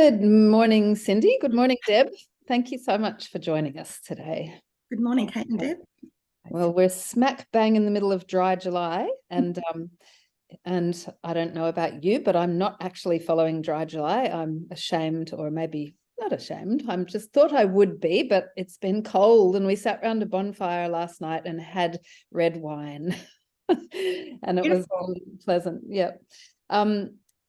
Good morning, Cindy. Good morning, Deb. Thank you so much for joining us today. Good morning, Kate and Deb. Well, we're smack bang in the middle of dry July, and I don't know about you, but I'm not actually following dry July. I'm ashamed, or maybe not ashamed. I'm just thought I would be, but it's been cold, and we sat around a bonfire last night and had red wine, and it was all pleasant. Yeah.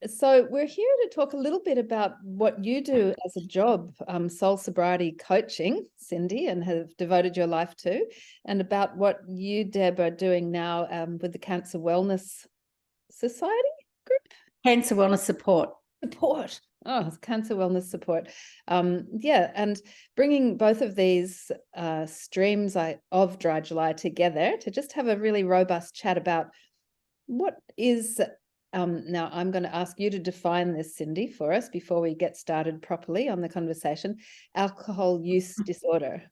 So we're here to talk a little bit about what you do as a job, soul sobriety coaching, Cindy, and have devoted your life to, and about what you, Deb, are doing now with the Cancer Wellness Society group? Cancer Wellness Support. Oh, Cancer Wellness Support. Yeah, and bringing both of these streams of Dry July together to just have a really robust chat about what is... now, I'm going to ask you to define this, Cindy, for us before we get started properly on the conversation. Alcohol use disorder.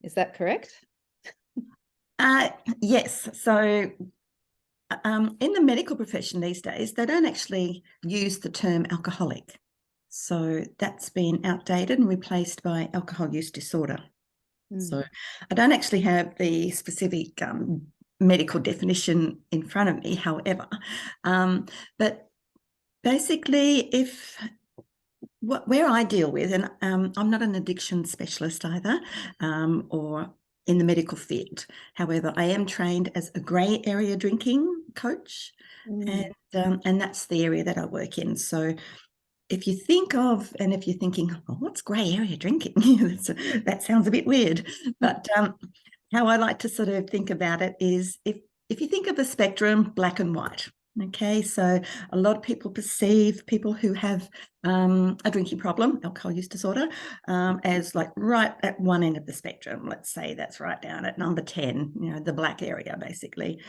Is that correct? Yes. So in the medical profession these days, they don't actually use the term alcoholic. So that's been outdated and replaced by alcohol use disorder. So I don't actually have the specific medical definition in front of me, however, but basically where I deal with, and I'm not an addiction specialist either, or in the medical field. However, I am trained as a grey area drinking coach, and that's the area that I work in. So if you think of, and if you're thinking, oh, what's grey area drinking? That sounds a bit weird, but how I like to sort of think about it is if you think of a spectrum, black and white. Okay, so a lot of people perceive people who have a drinking problem, alcohol use disorder, as like right at one end of the spectrum. Let's say that's right down at number 10, the black area basically.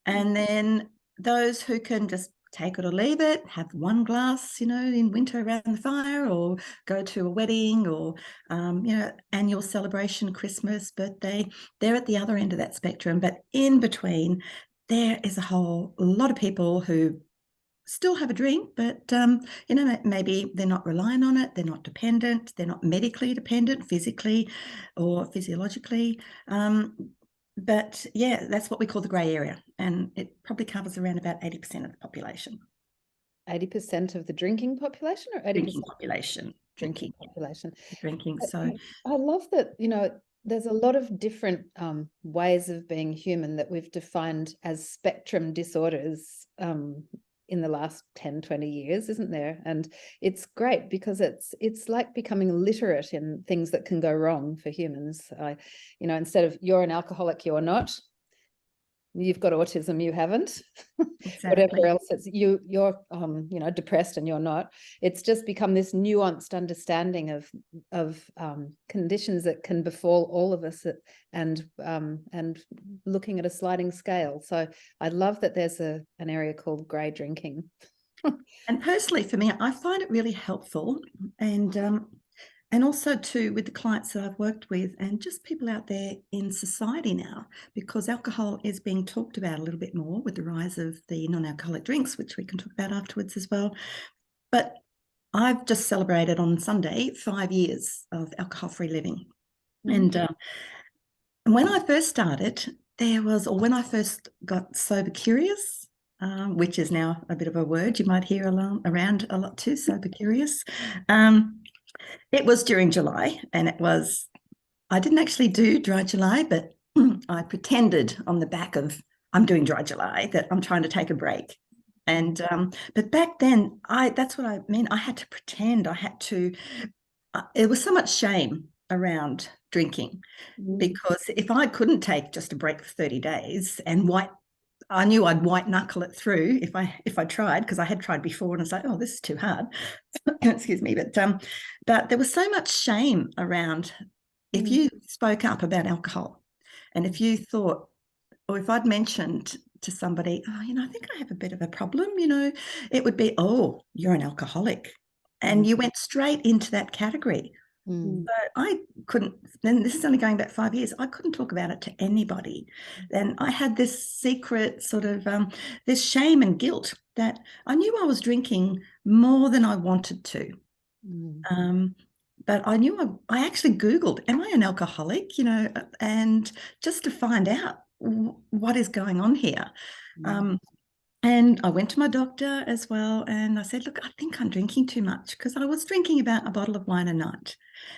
And then those who can just take it or leave it, have one glass, in winter around the fire, or go to a wedding or, annual celebration, Christmas, birthday, they're at the other end of that spectrum. But in between, there is a whole lot of people who still have a drink, but, maybe they're not relying on it. They're not dependent. They're not medically dependent, physically or physiologically. But yeah, that's what we call the grey area. And it probably covers around about 80% of the population. 80% of the drinking population, or 80% drinking population? Drinking population. Drinking. So I love that, there's a lot of different ways of being human that we've defined as spectrum disorders in the last 10, 20 years, isn't there? And it's great because it's like becoming literate in things that can go wrong for humans. Instead of you're an alcoholic, you're not. You've got autism, you haven't. Exactly. Whatever else, it's you're depressed and you're not. It's just become this nuanced understanding of conditions that can befall all of us, and looking at a sliding scale. So I love that there's an area called grey drinking. And personally, for me, I find it really helpful, and also too with the clients that I've worked with, and just people out there in society now, because alcohol is being talked about a little bit more with the rise of the non-alcoholic drinks, which we can talk about afterwards as well. But I've just celebrated on Sunday 5 years of alcohol-free living. And when I first started, when I first got sober curious, which is now a bit of a word you might hear around a lot too, sober curious. It was during July, and I didn't actually do Dry July, but I pretended on the back of I'm doing Dry July that I'm trying to take a break. And but back then, that's what I mean. I had to pretend. It was so much shame around drinking, because if I couldn't take just a break for 30 days and I knew I'd white knuckle it through if I tried, because I had tried before and I was like, oh, this is too hard. Excuse me. But there was so much shame around if you spoke up about alcohol, and if you thought, or if I'd mentioned to somebody, oh, I think I have a bit of a problem, it would be, oh, you're an alcoholic. And you went straight into that category. But I couldn't, and this is only going back 5 years, I couldn't talk about it to anybody. And I had this secret sort of, this shame and guilt that I knew I was drinking more than I wanted to. But I knew I actually Googled, am I an alcoholic? And just to find out what is going on here. And I went to my doctor as well, and I said, look, I think I'm drinking too much, because I was drinking about a bottle of wine a night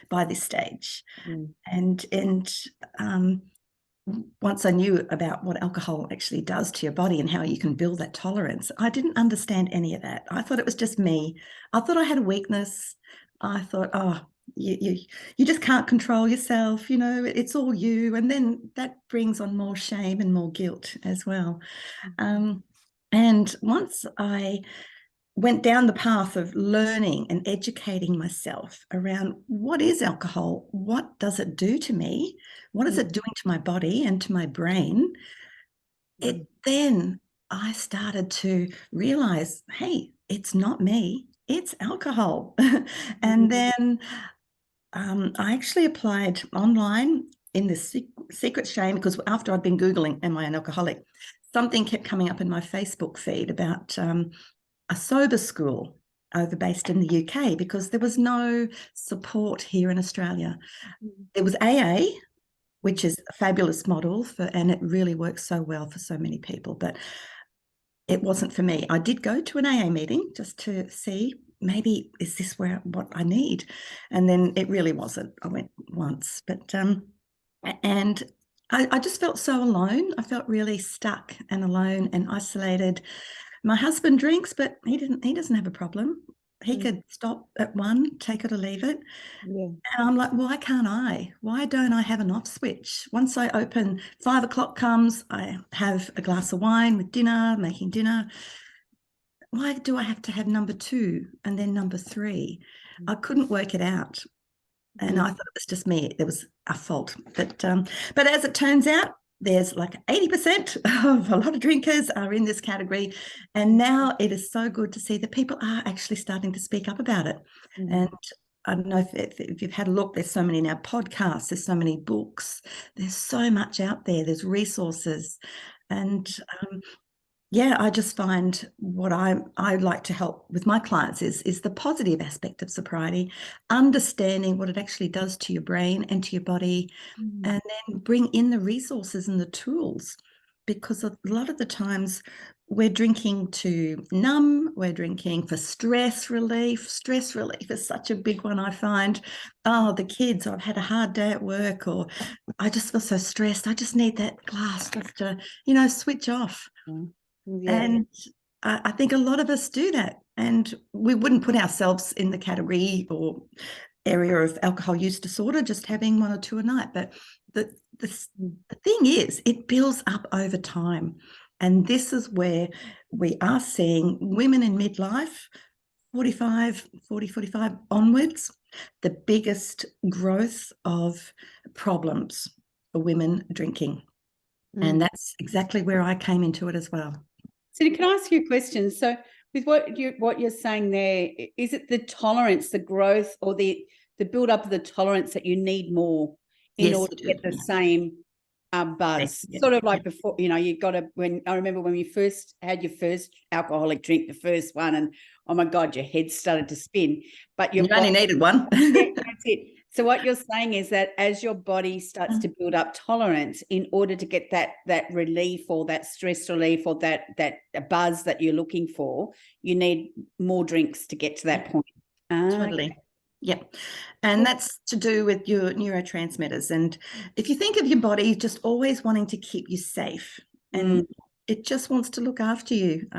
by this stage. And once I knew about what alcohol actually does to your body and how you can build that tolerance, I didn't understand any of that. I thought it was just me. I thought I had a weakness. I thought, oh, you just can't control yourself, it's all you. And then that brings on more shame and more guilt as well. And once I went down the path of learning and educating myself around what is alcohol, what does it do to me, what is it doing to my body and to my brain, then I started to realize, hey, it's not me, it's alcohol. And then I actually applied online in this secret shame, because after I'd been Googling, am I an alcoholic, something kept coming up in my Facebook feed about a sober school based in the UK, because there was no support here in Australia. There was AA, which is a fabulous model and it really works so well for so many people, but it wasn't for me. I did go to an AA meeting just to see, maybe is this what I need? And then it really wasn't. I went once, but and I just felt so alone. I felt really stuck and alone and isolated. My husband drinks, but he doesn't have a problem. He could stop at one, take it or leave it. And I'm like, why can't I? Why don't I have an off switch? Once I open, 5 o'clock comes, I have a glass of wine with dinner, making dinner. Why do I have to have number 2 and then number 3? I couldn't work it out. And I thought it was just me. There was a fault. But as it turns out, there's like 80% of a lot of drinkers are in this category. And now it is so good to see that people are actually starting to speak up about it. And I don't know if you've had a look, there's so many now podcasts, there's so many books, there's so much out there, there's resources. And I just find what I like to help with my clients is the positive aspect of sobriety, understanding what it actually does to your brain and to your body, and then bring in the resources and the tools, because a lot of the times we're drinking to numb, we're drinking for stress relief. Stress relief is such a big one, I find. Oh, the kids, I've had a hard day at work, or I just feel so stressed. I just need that glass just to, switch off. And I think a lot of us do that, and we wouldn't put ourselves in the category or area of alcohol use disorder, just having 1 or 2 a night. But the thing is, it builds up over time. And this is where we are seeing women in midlife, 45 onwards, the biggest growth of problems for women drinking. And that's exactly where I came into it as well. So can I ask you a question? So with what you're saying there, is it the tolerance, the growth, or the build up of the tolerance that you need more in order to get the same buzz? Sort of like before, you got to, when I remember when you first had your first alcoholic drink, the first one, and oh my God, your head started to spin. But you only needed one. That's it. So what you're saying is that as your body starts to build up tolerance, in order to get that relief or that stress relief or that buzz that you're looking for, you need more drinks to get to that point. Totally. Yeah. And that's to do with your neurotransmitters. And if you think of your body just always wanting to keep you safe, and it just wants to look after you.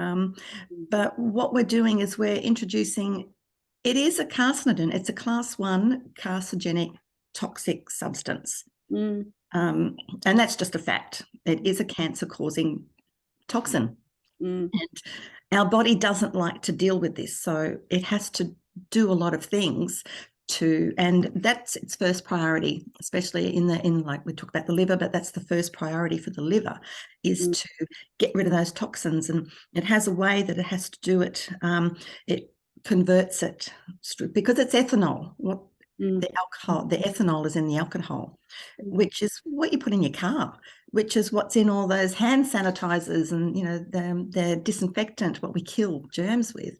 But what we're doing is we're introducing, it is a carcinogen. It's a class 1 carcinogenic toxic substance. And that's just a fact. It is a cancer-causing toxin. And our body doesn't like to deal with this. So it has to do a lot of things and that's its first priority, especially in like we talk about the liver, but that's the first priority for the liver, is to get rid of those toxins. And it has a way that it has to do it. It converts it because it's ethanol. The ethanol is in the alcohol, which is what you put in your car, which is what's in all those hand sanitizers and the disinfectant, what we kill germs with.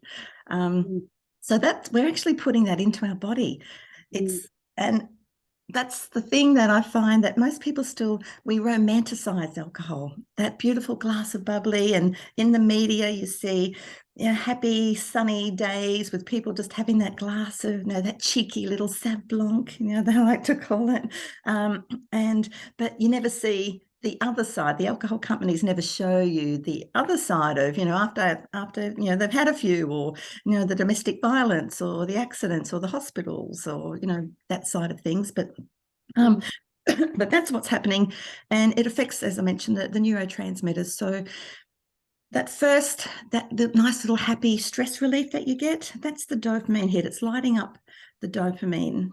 So that we're actually putting that into our body. And that's the thing that I find that most people we romanticize alcohol, that beautiful glass of bubbly, and in the media you see, happy sunny days with people just having that glass of, that cheeky little Sauv Blanc, they like to call it. But you never see the other side. The alcohol companies never show you the other side of, after they've had a few, or, the domestic violence or the accidents or the hospitals, or, that side of things. But but that's what's happening, and it affects, as I mentioned, the neurotransmitters. So the nice little happy stress relief that you get, that's the dopamine hit. It's lighting up the dopamine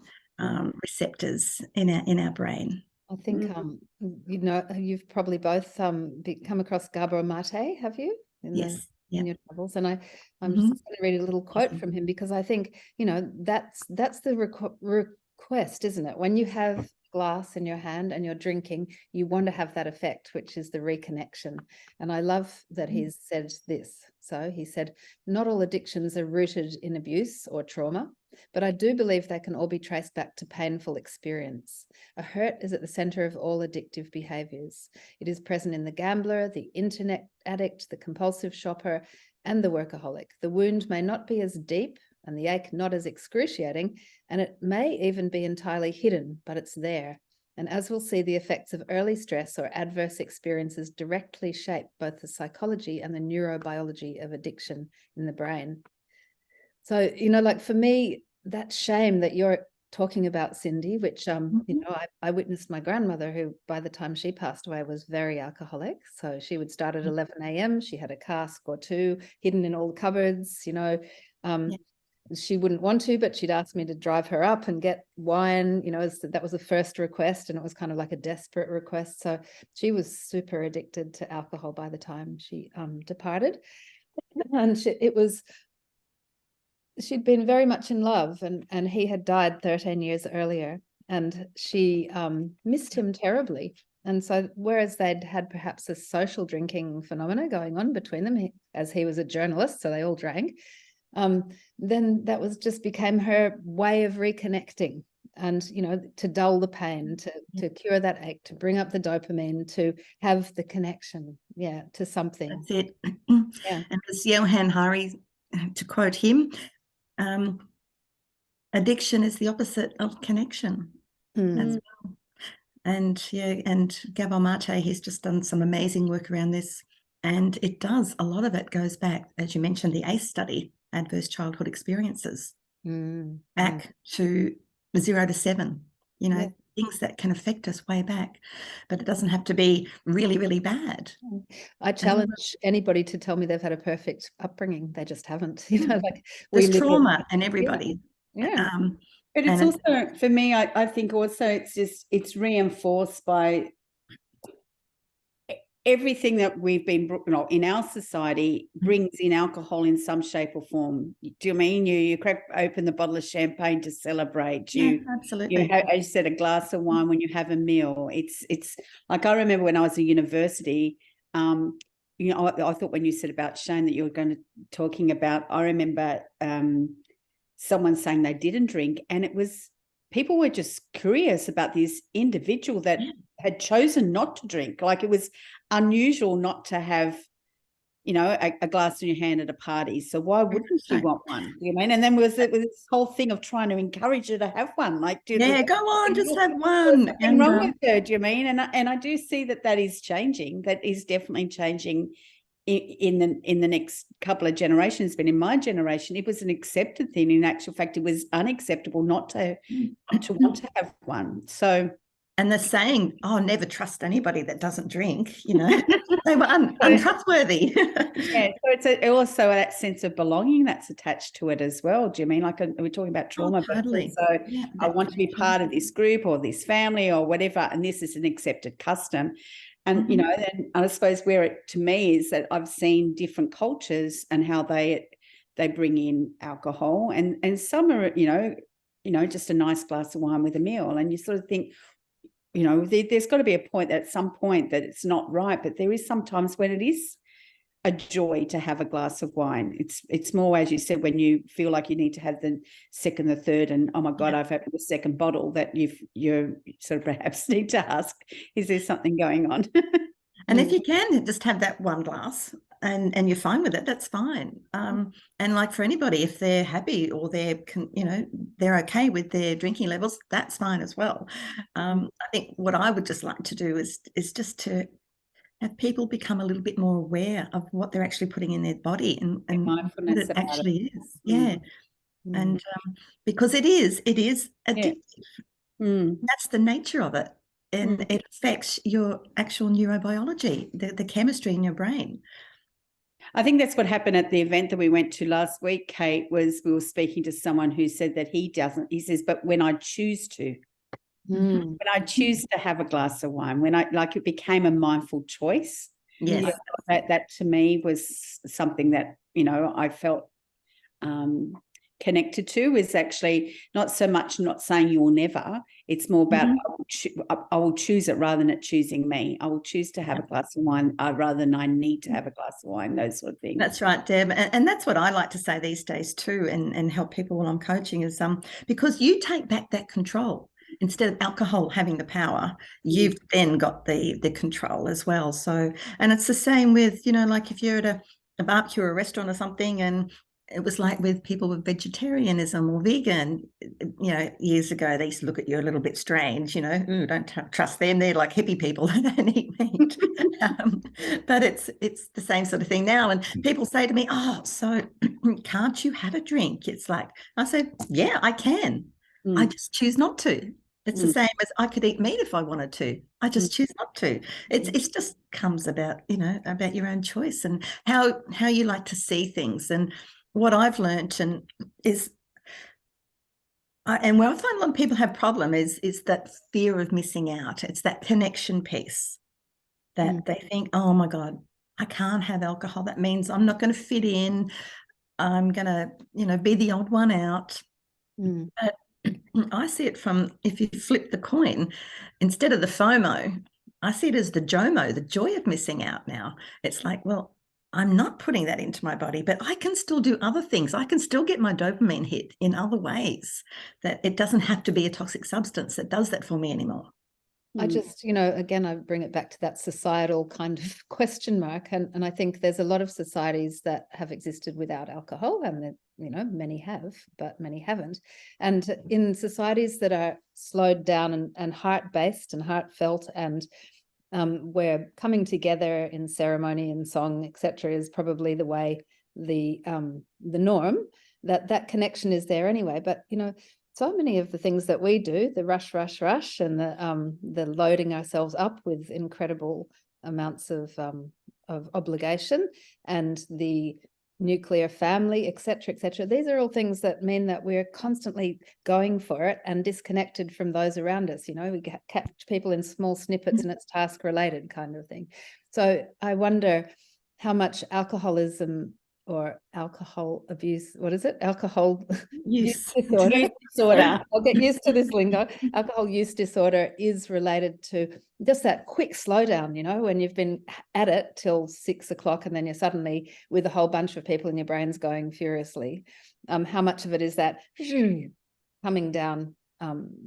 receptors in our brain. I think you've probably both come across Gabor Mate, have you? Yes. In your travels, and I'm just going to read a little quote from him, because I think that's the request, isn't it? When you have glass in your hand and you're drinking, you want to have that effect, which is the reconnection. And I love that he's said this. So he said, not all addictions are rooted in abuse or trauma, but I do believe they can all be traced back to painful experience. A hurt is at the center of all addictive behaviors. It is present in the gambler, the internet addict, the compulsive shopper, and the workaholic. The wound may not be as deep and the ache not as excruciating, and it may even be entirely hidden, but it's there. And as we'll see, the effects of early stress or adverse experiences directly shape both the psychology and the neurobiology of addiction in the brain. So, like for me, that shame that you're talking about, Cindy, which, I witnessed my grandmother, who by the time she passed away was very alcoholic. So she would start at 11 a.m. She had a cask or two hidden in all the cupboards, She wouldn't want to, but she'd ask me to drive her up and get wine, that was the first request, and it was kind of like a desperate request. So she was super addicted to alcohol by the time she departed. And she'd been very much in love, and he had died 13 years earlier, and she missed him terribly. And so whereas they'd had perhaps a social drinking phenomena going on between them, as he was a journalist, so they all drank, then that became her way of reconnecting, and to dull the pain, to cure that ache, to bring up the dopamine, to have the connection to something. That's it. And as Johan Hari, to quote him, addiction is the opposite of connection as well. And Gabor Mate, he's just done some amazing work around this, and a lot of it goes back, as you mentioned, the ACE study, adverse childhood experiences, back to 0 to 7, things that can affect us way back, but it doesn't have to be really, really bad. I challenge anybody to tell me they've had a perfect upbringing. They just haven't, there's trauma in everybody. But it's also, for me, I think also it's reinforced by everything that we've been, in our society brings in alcohol in some shape or form. Do you mean you crack open the bottle of champagne to celebrate? Absolutely. As you said, a glass of wine when you have a meal. It's like, I remember when I was at university, I thought when you said about shame that you were going to talking about, I remember someone saying they didn't drink, and it was, people were just curious about this individual that had chosen not to drink. Like, it was unusual not to have, a glass in your hand at a party. So why wouldn't you want one? You mean? And then was this whole thing of trying to encourage her to have one. Like, go on, just have one. Nothing wrong with her, do you mean? And I do see that is changing. That is definitely changing in the next couple of generations. But in my generation, it was an accepted thing. In actual fact, it was unacceptable not to want to have one. So. And the saying, never trust anybody that doesn't drink, they were untrustworthy. So it's also that sense of belonging that's attached to it as well. Do you mean, like, we're talking about trauma? Totally. So I want to be part of this group or this family or whatever, and this is an accepted custom. And, then I suppose where it, to me, is that I've seen different cultures and how they bring in alcohol, and some are, just a nice glass of wine with a meal, and you sort of think, there's got to be a point at some point that it's not right, but there is sometimes when it is a joy to have a glass of wine. It's more, as you said, when you feel like you need to have the second, the third, and oh my God, I've had the second bottle, that you sort of perhaps need to ask, is there something going on? And if you can just have that one glass and you're fine with it, that's fine. And like for anybody, if they're happy or they're okay with their drinking levels, that's fine as well. I think what I would just like to do is just to have people become a little bit more aware of what they're actually putting in their body and what it actually is. Yeah. And because it is addictive. That's the nature of it. And it affects your actual neurobiology, the chemistry in your brain. I think that's what happened at the event that we went to last week, Kate, was we were speaking to someone who said that he says, but when I choose to, when I choose to have a glass of wine, it became a mindful choice. Yes. That to me was something that, I felt connected to, is actually not so much not saying you'll never. It's more about I will choose it rather than it choosing me. I will choose to have a glass of wine rather than I need to have a glass of wine, those sort of things. That's right, Deb. And that's what I like to say these days too, and help people while I'm coaching is because you take back that control. Instead of alcohol having the power, you've then got the control as well. So, and it's the same with, like if you're at a barbecue or a restaurant or something, and it was like with people with vegetarianism or vegan, years ago, they used to look at you a little bit strange, ooh, don't trust them. They're like hippie people. They don't eat meat. But it's the same sort of thing now. And people say to me, oh, so can't you have a drink? It's like, I said, yeah, I can. I just choose not to. It's the same as I could eat meat if I wanted to. I just choose not to. It's just comes about, about your own choice and how you like to see things. And what I've learned and where I find a lot of people have problem is that fear of missing out. It's that connection piece that they think, oh my God, I can't have alcohol. That means I'm not going to fit in. I'm going to, be the odd one out. But I see it from, if you flip the coin, instead of the FOMO, I see it as the JOMO, the joy of missing out now. It's like, well, I'm not putting that into my body, but I can still do other things. I can still get my dopamine hit in other ways, that it doesn't have to be a toxic substance that does that for me anymore. I just, again, I bring it back to that societal kind of question mark. And I think there's a lot of societies that have existed without alcohol, and that, many have, but many haven't. And in societies that are slowed down and heart-based and heartfelt, and where coming together in ceremony and song, etc., is probably the way, the norm, that connection is there anyway. But, so many of the things that we do, the rush, and the loading ourselves up with incredible amounts of obligation, and the nuclear family, etc., these are all things that mean that we're constantly going for it and disconnected from those around us. We catch people in small snippets and it's task related kind of thing. So I wonder how much alcoholism or alcohol abuse, what is it? Alcohol use disorder. I'll get used to this lingo. Alcohol use disorder is related to just that quick slowdown, when you've been at it till 6 o'clock and then you're suddenly with a whole bunch of people in your brains going furiously. How much of it is that coming down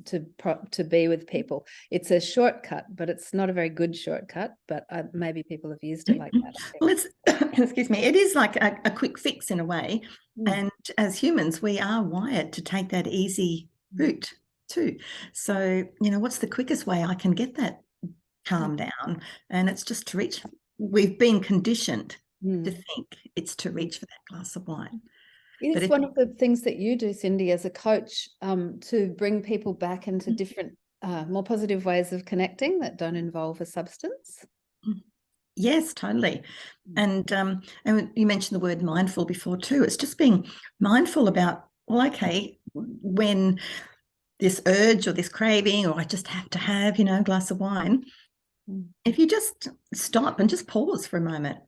to be with people? It's a shortcut, but it's not a very good shortcut, but maybe people have used it like that. Well, it's excuse me, it is like a quick fix in a way. And as humans, we are wired to take that easy route too. So, what's the quickest way I can get that calm down? And it's just to reach. We've been conditioned to think it's to reach for that glass of wine. It's one of the things that you do, Cindy, as a coach, to bring people back into different, more positive ways of connecting that don't involve a substance. Yes, totally. And you mentioned the word mindful before too. It's just being mindful about, well, okay, when this urge or this craving, or I just have to have, a glass of wine, if you just stop and just pause for a moment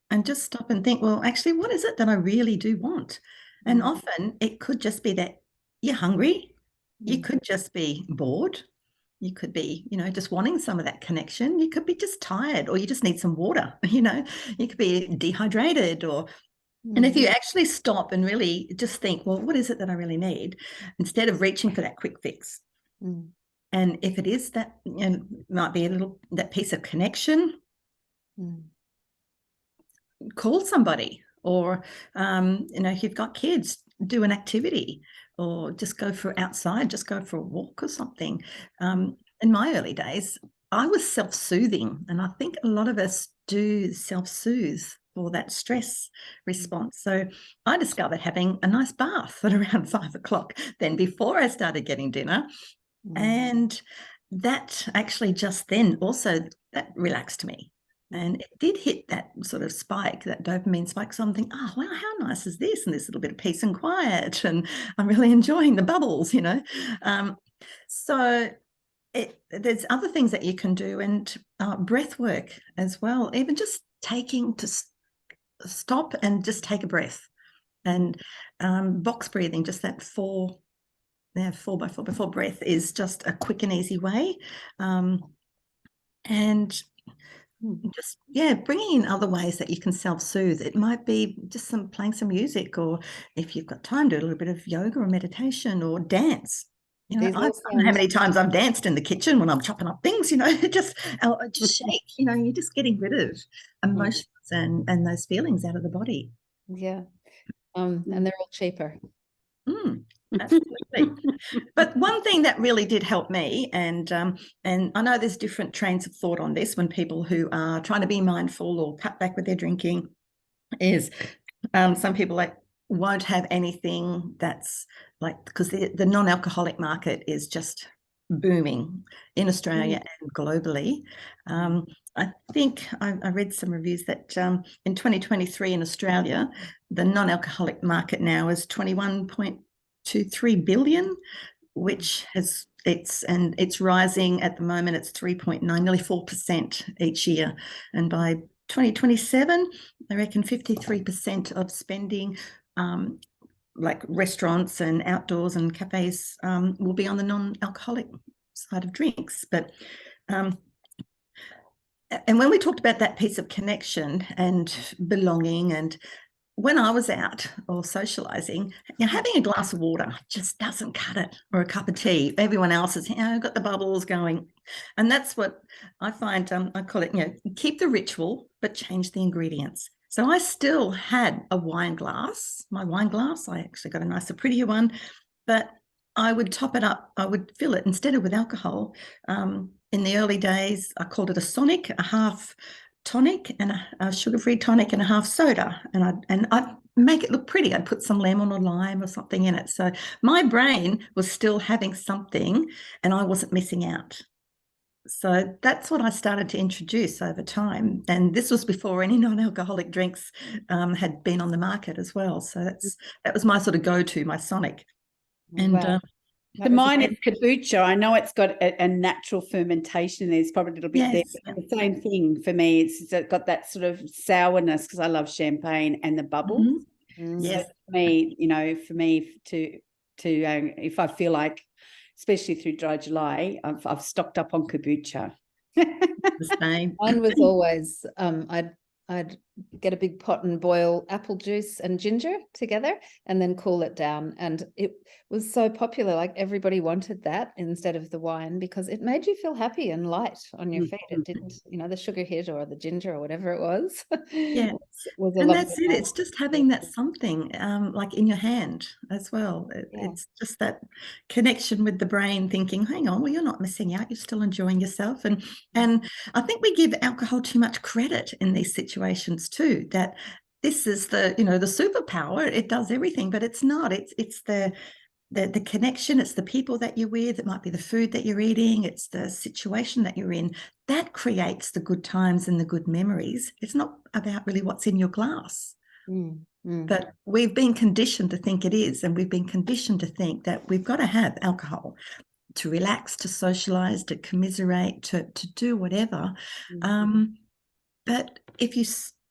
and just stop and think, well, actually, what is it that I really do want? And often it could just be that you're hungry. You could just be bored. You could be, you know, just wanting some of that connection. You could be just tired, or you just need some water, you know. You could be dehydrated, or and if you actually stop and really just think, well, what is it that I really need, instead of reaching for that quick fix. And if it is that, you know, might be a little, that piece of connection, call somebody, or, you know, if you've got kids, do an activity, or just go for outside, just go for a walk or something. In my early days, I was self-soothing, and I think a lot of us do self-soothe for that stress response. So I discovered having a nice bath at around 5 o'clock, then before I started getting dinner. And that actually just then also, that relaxed me. And it did hit that sort of spike, that dopamine spike. So I'm thinking, oh, wow, how nice is this? And this little bit of peace and quiet. And I'm really enjoying the bubbles, you know. So there's other things that you can do, and breath work as well, even just taking to stop and just take a breath. And box breathing, just that 4 by 4 by 4 breath is just a quick and easy way. And just, bringing in other ways that you can self-soothe. It might be just playing some music, or if you've got time, do a little bit of yoga or meditation, or dance. You know, I don't know how many times I've danced in the kitchen when I'm chopping up things, you know, just shake, you know, you're just getting rid of emotions and those feelings out of the body. Yeah. And they're all cheaper. Absolutely. But one thing that really did help me, and I know there's different trains of thought on this when people who are trying to be mindful or cut back with their drinking, is some people won't have anything that's because the non-alcoholic market is just booming in Australia and globally. I think I read some reviews that in 2023 in Australia, the non-alcoholic market now is 21.23 billion, which it's rising at the moment. It's 3.9, nearly 4% each year. And by 2027, I reckon 53% of spending, like restaurants and outdoors and cafes, will be on the non-alcoholic side of drinks. But and when we talked about that piece of connection and belonging, and when I was out or socializing, you know, having a glass of water just doesn't cut it, or a cup of tea. Everyone else has, you know, got the bubbles going. And that's what I find, I call it, you know, keep the ritual, but change the ingredients. So I still had a wine glass, my wine glass. I actually got a nicer, prettier one, but I would top it up. I would fill it instead of with alcohol. In the early days, I called it a sonic, a half tonic and a sugar-free tonic and a half soda, and I'd make it look pretty. I'd put some lemon or lime or something in it, so my brain was still having something and I wasn't missing out. So that's what I started to introduce over time, and this was before any non-alcoholic drinks had been on the market as well. So that was my sort of go-to, my sonic. And wow. The mine is kombucha. I know it's got a natural fermentation. There's probably a little bit there. The same thing for me. It's got that sort of sourness, because I love champagne and the bubbles. So for me, you know, to if I feel like, especially through Dry July, I've stocked up on kombucha. The same. Mine was always I'd get a big pot and boil apple juice and ginger together and then cool it down. And it was so popular. Like everybody wanted that instead of the wine, because it made you feel happy and light on your feet. It didn't, you know, the sugar hit or the ginger or whatever it was. was and that's it. It's just having that something like in your hand as well. It's just that connection with the brain, thinking, hang on, well, you're not missing out. You're still enjoying yourself. And I think we give alcohol too much credit in these situations too, that this is the, you know, the superpower. It does everything, but it's not. It's the connection. It's the people that you're with. It might be the food that you're eating. It's the situation that you're in that creates the good times and the good memories. It's not about really what's in your glass. But we've been conditioned to think it is, and we've been conditioned to think that we've got to have alcohol to relax, to socialize, to commiserate, to do whatever. But if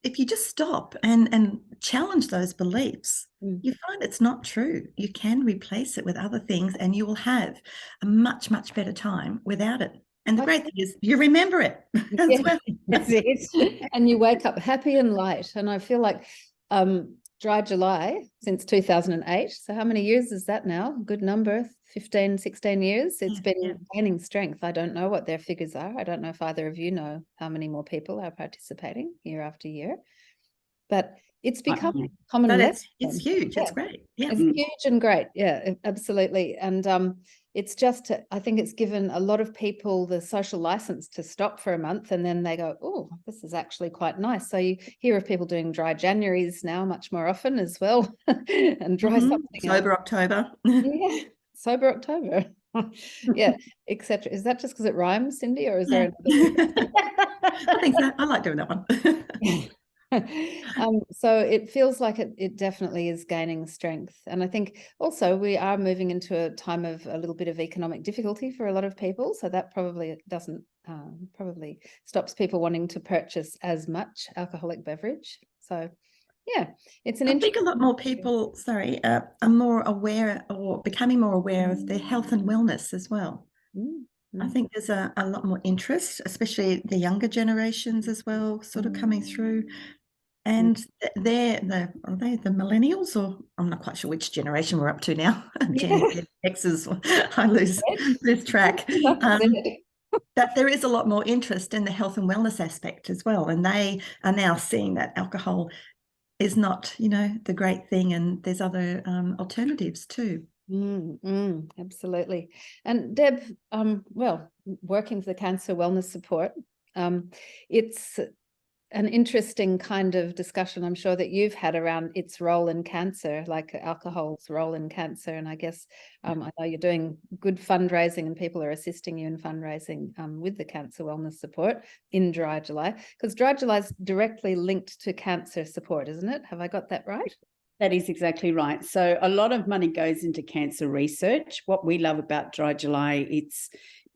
if you just stop and challenge those beliefs, you find it's not true. You can replace it with other things, and you will have a much, much better time without it. And the great thing is you remember it as well. That's it. And you wake up happy and light. And I feel like Dry July since 2008. So how many years is that now? Good number, 15, 16 years. It's been gaining strength. I don't know what their figures are. I don't know if either of you know how many more people are participating year after year. But it's become common. But it's huge. It's great. Yeah. It's huge and great. Yeah, absolutely. And it's just, I think it's given a lot of people the social license to stop for a month, and then they go, oh, this is actually quite nice. So you hear of people doing dry Januaries now much more often as well, and dry something Sober October. Yeah, sober October. Yeah, etc. Is that just because it rhymes, Cindy, or is there another? I think so. I like doing that one. So it feels like it definitely is gaining strength. And I think also we are moving into a time of a little bit of economic difficulty for a lot of people. So that probably doesn't, probably stops people wanting to purchase as much alcoholic beverage. So yeah, it's an I think a lot more people, are more aware, or becoming more aware of their health and wellness as well. I think there's a lot more interest, especially the younger generations as well, sort of coming through. And are they the millennials, or I'm not quite sure which generation we're up to now. Gen Z, X's, I lose track. That there is a lot more interest in the health and wellness aspect as well. And they are now seeing that alcohol is not, the great thing, and there's other alternatives too. Absolutely. And Deb, well, working for the Cancer Wellness Support, it's an interesting kind of discussion I'm sure that you've had around its role in cancer, like alcohol's role in cancer. And I guess I know you're doing good fundraising, and people are assisting you in fundraising with the Cancer Wellness Support in Dry July, because Dry July is directly linked to cancer support, isn't it? Have I got that right? That is exactly right. So a lot of money goes into cancer research. What we love about Dry July, it's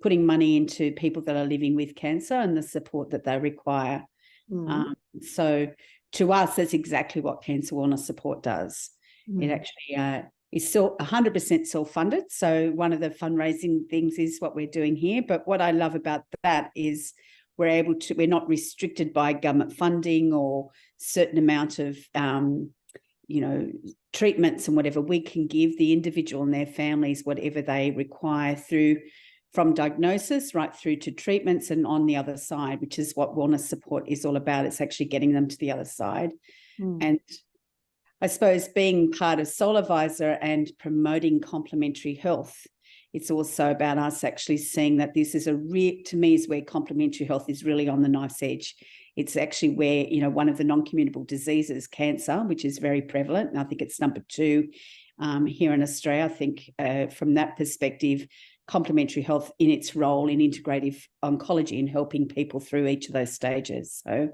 putting money into people that are living with cancer and the support that they require. So to us, that's exactly what Cancer Wellness Support does. It actually is 100% self-funded. So one of the fundraising things is what we're doing here. But what I love about that is we're not restricted by government funding or certain amount of, treatments and whatever. We can give the individual and their families whatever they require from diagnosis right through to treatments and on the other side, which is what wellness support is all about. It's actually getting them to the other side. And I suppose being part of SoulAdvisor and promoting complementary health, it's also about us actually seeing that this is to me is where complementary health is really on the knife's edge. It's actually where, one of the non-communicable diseases, cancer, which is very prevalent, and I think it's number 2 here in Australia. I think from that perspective, complementary health in its role in integrative oncology and helping people through each of those stages. So,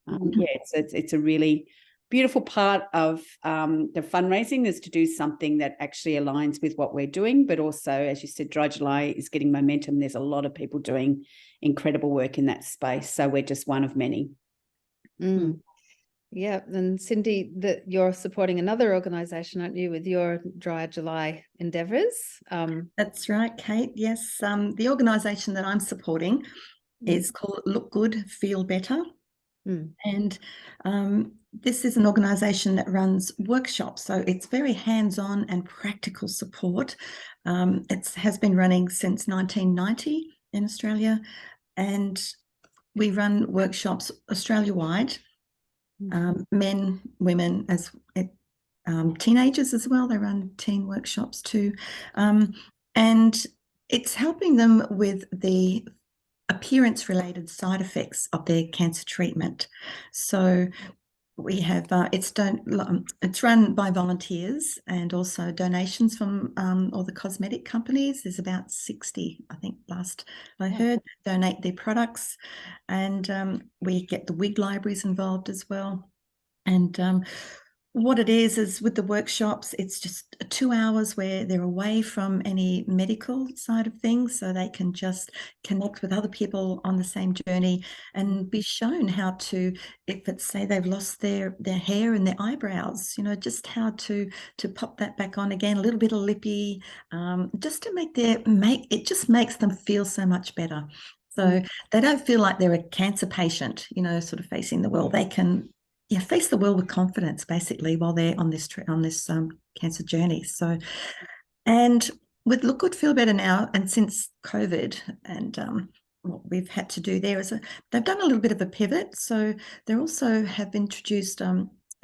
it's a really beautiful part of the fundraising is to do something that actually aligns with what we're doing, but also, as you said, Dry July is getting momentum. There's a lot of people doing incredible work in that space. So we're just one of many. Yeah, and Cindy, you're supporting another organisation, aren't you, with your Dry July endeavours? That's right, Kate. Yes, the organisation that I'm supporting is called Look Good, Feel Better. And this is an organisation that runs workshops, so it's very hands-on and practical support. It has been running since 1990 in Australia, and we run workshops Australia-wide. Men, women, as teenagers as well. They run teen workshops too. And it's helping them with the appearance-related side effects of their cancer treatment. So we have it's run by volunteers and also donations from all the cosmetic companies. There's about 60, I think, last I heard, donate their products, and we get the wig libraries involved as well. And What it is with the workshops, it's just 2 hours where they're away from any medical side of things, so they can just connect with other people on the same journey and be shown how to, if it's, say, they've lost their hair and their eyebrows, just how to pop that back on again, a little bit of lippy, just to it just makes them feel so much better. So they don't feel like they're a cancer patient, sort of facing the world. They can face the world with confidence, basically, while they're on this cancer journey. So, and with Look Good, Feel Better Now, and since COVID, and what we've had to do there is they've done a little bit of a pivot. So they also have introduced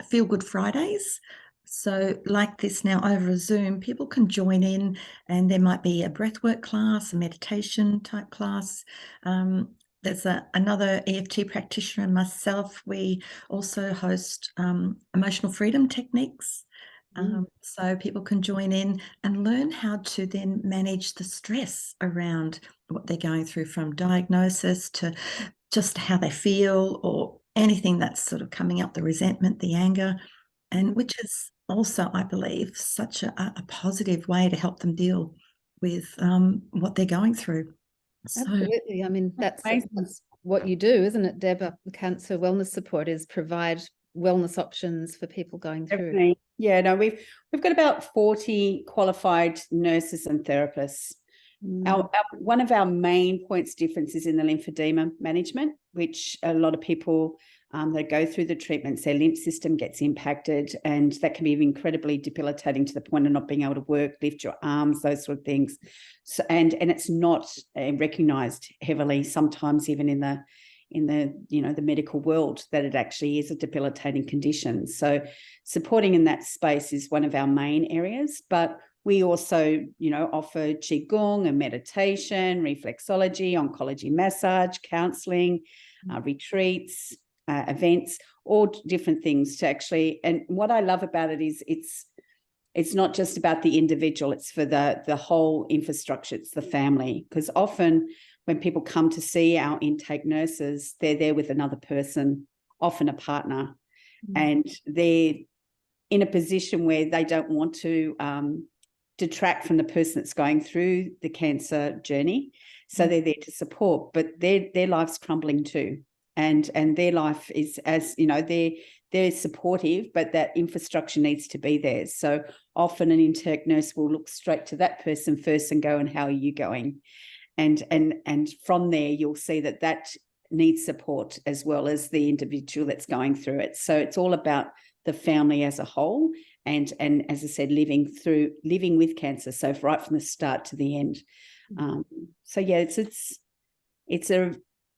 Feel Good Fridays. So like this now over a Zoom, people can join in, and there might be a breathwork class, a meditation type class. There's another EFT practitioner and myself. We also host emotional freedom techniques. So people can join in and learn how to then manage the stress around what they're going through, from diagnosis to just how they feel, or anything that's sort of coming up, the resentment, the anger, and which is also, I believe, such a positive way to help them deal with what they're going through. Absolutely. I mean, that's what you do, isn't it, Deb? The Cancer Wellness Support is provide wellness options for people going through. Definitely. Yeah, no, we've got about 40 qualified nurses and therapists. One of our main points difference is in the lymphedema management, which a lot of people that go through the treatments, their lymph system gets impacted, and that can be incredibly debilitating to the point of not being able to work, lift your arms, those sort of things. So, and it's not recognised heavily, sometimes even in the the medical world, that it actually is a debilitating condition. So supporting in that space is one of our main areas, but we also, offer Qigong and meditation, reflexology, oncology massage, counselling, retreats, events, all different things to actually. And what I love about it is it's not just about the individual, it's for the whole infrastructure, it's the family. Because often when people come to see our intake nurses, they're there with another person, often a partner, and they're in a position where they don't want to detract from the person that's going through the cancer journey. So they're there to support, but their life's crumbling too. And their life is, as they're supportive, but that infrastructure needs to be there. So often an intake nurse will look straight to that person first and go, and how are you going? And from there, you'll see that needs support as well as the individual that's going through it. So it's all about the family as a whole, and as I said, living with cancer. So right from the start to the end. So yeah,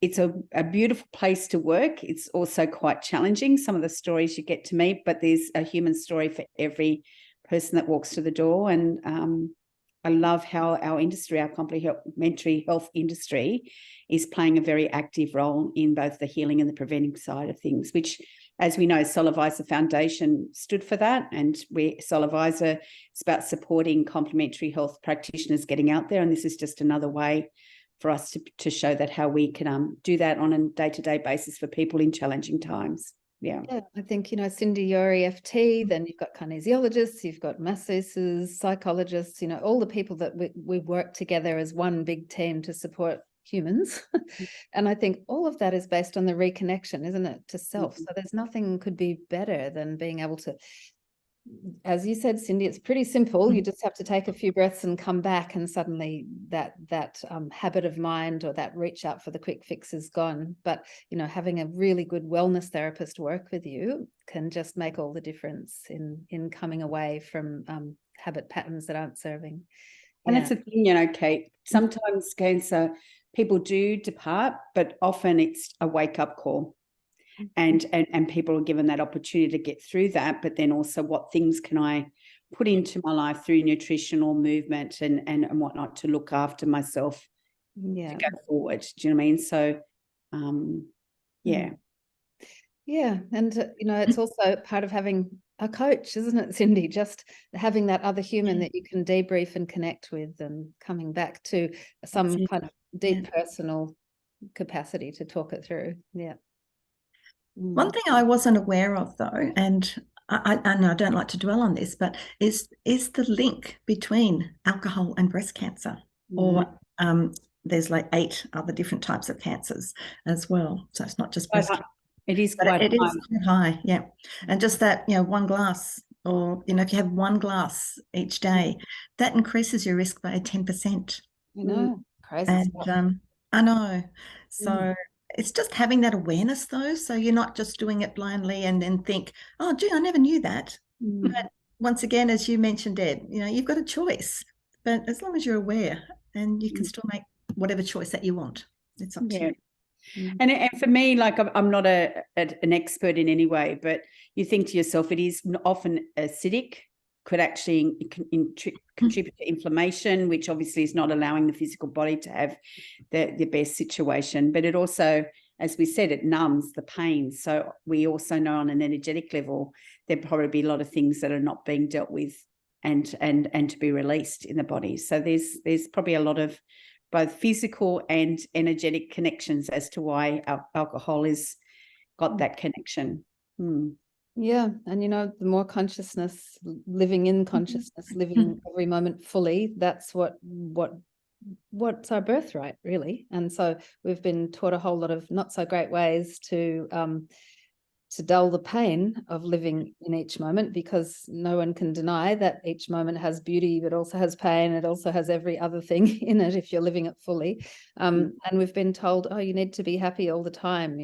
it's a beautiful place to work. It's also quite challenging, some of the stories you get to meet, but there's a human story for every person that walks through the door. And I love how our industry, our complementary health industry, is playing a very active role in both the healing and the preventing side of things, which, as we know, SoulAdvisor Foundation stood for that. And SoulAdvisor is about supporting complementary health practitioners getting out there. And this is just another way for us to show that how we can do that on a day-to-day basis for people in challenging times. Yeah, I think, Cindy, you're EFT, then you've got kinesiologists, you've got masseuses, psychologists, all the people that we work together as one big team to support humans. And I think all of that is based on the reconnection, isn't it, to self? So there's nothing could be better than being able to, as you said, Cindy, it's pretty simple. You just have to take a few breaths and come back, and suddenly that habit of mind or that reach out for the quick fix is gone. But, having a really good wellness therapist work with you can just make all the difference in coming away from habit patterns that aren't serving. And that's the thing, Kate, sometimes cancer, people do depart, but often it's a wake-up call. And people are given that opportunity to get through that, but then also what things can I put into my life through nutritional movement and whatnot to look after myself to go forward. Do you know what I mean? So, yeah. Yeah. And, it's also part of having a coach, isn't it, Cindy? Just having that other human that you can debrief and connect with, and coming back to some kind of deep personal capacity to talk it through. Yeah. One thing I wasn't aware of, though, and and I don't like to dwell on this, but is the link between alcohol and breast cancer, or there's like 8 other different types of cancers as well. So it's not just breast cancer. It is But quite it high. is quite high, yeah. And just that, one glass, or if you have 1 glass each day, that increases your risk by 10%. You know, crazy And stuff. I know. So it's just having that awareness, though. So you're not just doing it blindly and then think, oh, gee, I never knew that. But once again, as you mentioned, Ed, you've got a choice. But as long as you're aware, and you can still make whatever choice that you want. It's up to you. And for me, like, I'm not an expert in any way, but you think to yourself, it is often acidic, could actually contribute to inflammation, which obviously is not allowing the physical body to have the best situation. But it also, as we said, it numbs the pain. So we also know on an energetic level, there'd probably be a lot of things that are not being dealt with and to be released in the body. So there's probably a lot of both physical and energetic connections as to why alcohol is got that connection. Yeah. And, the more consciousness, living in consciousness, living every moment fully, that's what's our birthright, really. And so we've been taught a whole lot of not so great ways to dull the pain of living in each moment, because no one can deny that each moment has beauty, but also has pain. It also has every other thing in it if you're living it fully. And we've been told, oh, you need to be happy all the time,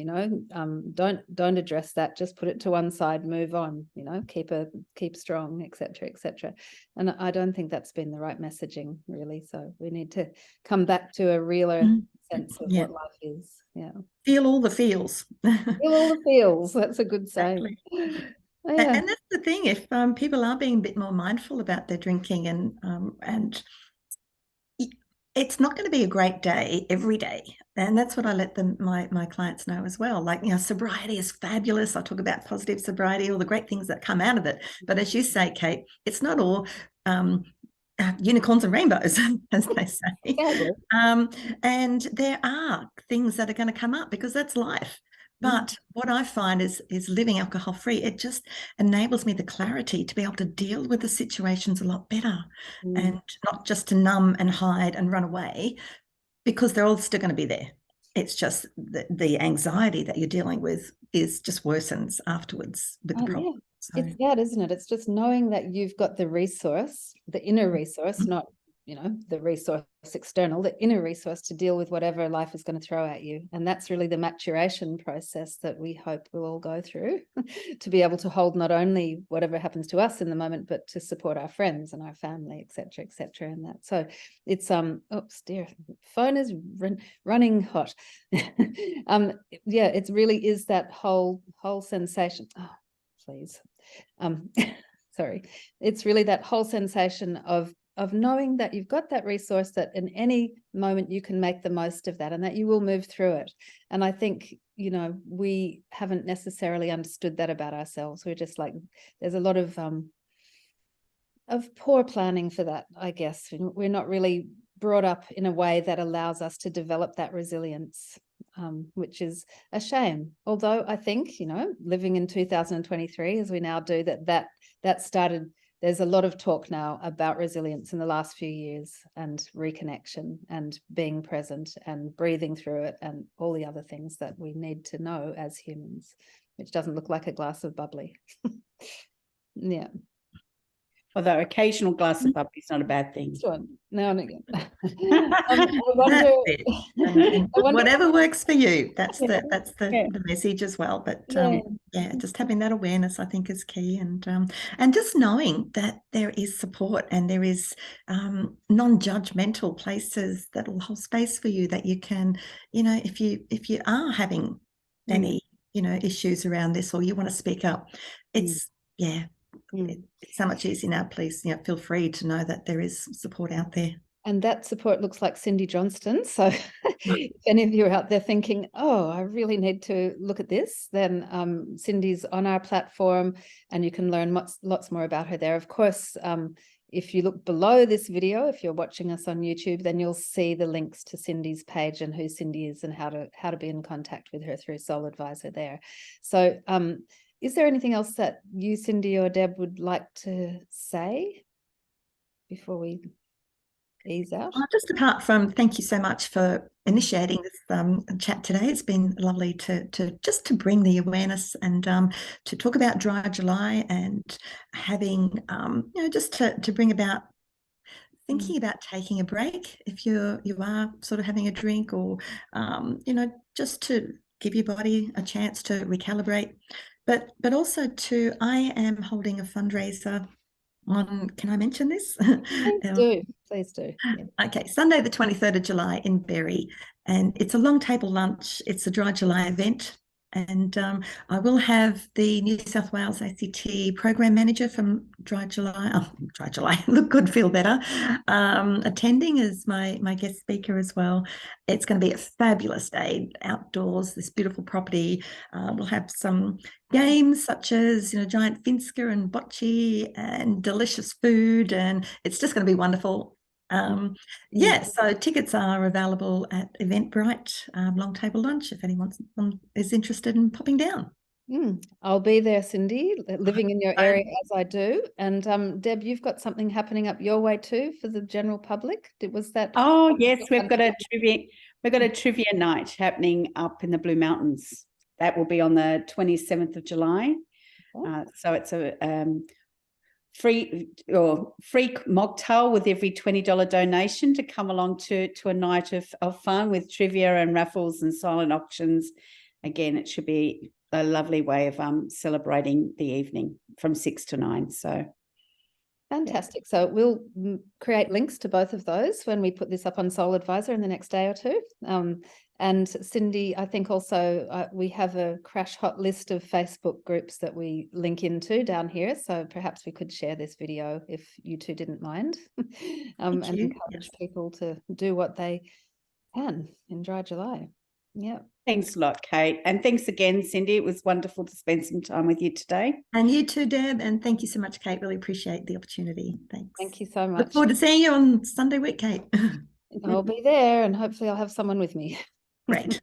don't address that, just put it to one side, move on, keep strong, etc., etc. And I don't think that's been the right messaging, really. So we need to come back to a realer sense of what life is. Yeah. Feel all the feels. Feel all the feels. That's a good saying. Exactly. And that's the thing. If people are being a bit more mindful about their drinking, and it's not going to be a great day every day. And that's what I let my clients know as well. Like, sobriety is fabulous. I talk about positive sobriety, all the great things that come out of it. But as you say, Kate, it's not all unicorns and rainbows, as they say. And there are things that are going to come up, because that's life. But what I find is living alcohol free, it just enables me the clarity to be able to deal with the situations a lot better, and not just to numb and hide and run away, because they're all still going to be there. It's just the anxiety that you're dealing with is just worsens afterwards with the problem. So. It's that, isn't it? It's just knowing that you've got the resource, the inner resource, not, the resource external, the inner resource to deal with whatever life is going to throw at you. And that's really the maturation process that we hope we'll all go through to be able to hold not only whatever happens to us in the moment, but to support our friends and our family, etc., etc. And that. So it's, oops, dear, phone is running hot. Yeah, it really is that whole sensation. Oh, please. Sorry. It's really that whole sensation of knowing that you've got that resource, that in any moment you can make the most of that, and that you will move through it. And I think, we haven't necessarily understood that about ourselves. We're just like, there's a lot of poor planning for that, I guess. We're not really brought up in a way that allows us to develop that resilience, which is a shame. Although I think, living in 2023, as we now do, that started, there's a lot of talk now about resilience in the last few years, and reconnection and being present and breathing through it and all the other things that we need to know as humans, which doesn't look like a glass of bubbly. Yeah. Although occasional glass of bubbly is not a bad thing. Sure. Now and again. Whatever works for you. That's the message as well. But just having that awareness, I think, is key, and just knowing that there is support, and there is non-judgmental places that will hold space for you, that you can, if you are having any issues around this, or you want to speak up, it's it's so much easier now. Please, feel free to know that there is support out there. And that support looks like Cindy Johnston. So if any of you are out there thinking, oh, I really need to look at this, then Cindy's on our platform, and you can learn lots more about her there. Of course, if you look below this video, if you're watching us on YouTube, then you'll see the links to Cindy's page and who Cindy is, and how to be in contact with her through SoulAdvisor there. So is there anything else that you, Cindy or Deb, would like to say before we ease out? Just apart from, thank you so much for initiating this chat today. It's been lovely to bring the awareness and to talk about Dry July, and having just to bring about thinking about taking a break if you are sort of having a drink, or just to give your body a chance to recalibrate. But also I am holding a fundraiser on, can I mention this? Please do. Yeah. Okay, Sunday the 23rd of July in Berry, and it's a long table lunch. It's a Dry July event, and I will have the New South Wales ACT program manager from Dry July, look good, feel better, attending as my guest speaker as well. It's going to be a fabulous day outdoors, this beautiful property. We'll have some games such as giant finska and bocce and delicious food, and it's just going to be wonderful. So tickets are available at Eventbrite, long table lunch, if anyone is interested in popping down. I'll be there, Cindy, living in your area as I do. And Deb, you've got something happening up your way too for the general public. Was that? Oh yes, we've got a trivia night happening up in the Blue Mountains. That will be on the 27th of July. So it's a free mocktail with every $20 donation to come along to a night of fun with trivia and raffles and silent auctions. Again, it should be a lovely way of celebrating the evening from 6 to 9. So fantastic. So we'll create links to both of those when we put this up on SoulAdvisor in the next day or two. And Cindy, I think also we have a crash hot list of Facebook groups that we link into down here. So perhaps we could share this video if you two didn't mind, and encourage people to do what they can in Dry July. Yeah. Thanks a lot, Kate. And thanks again, Cindy. It was wonderful to spend some time with you today. And you too, Deb. And thank you so much, Kate. Really appreciate the opportunity. Thanks. Thank you so much. Look forward to seeing you on Sunday week, Kate. I'll be there, and hopefully I'll have someone with me. Great.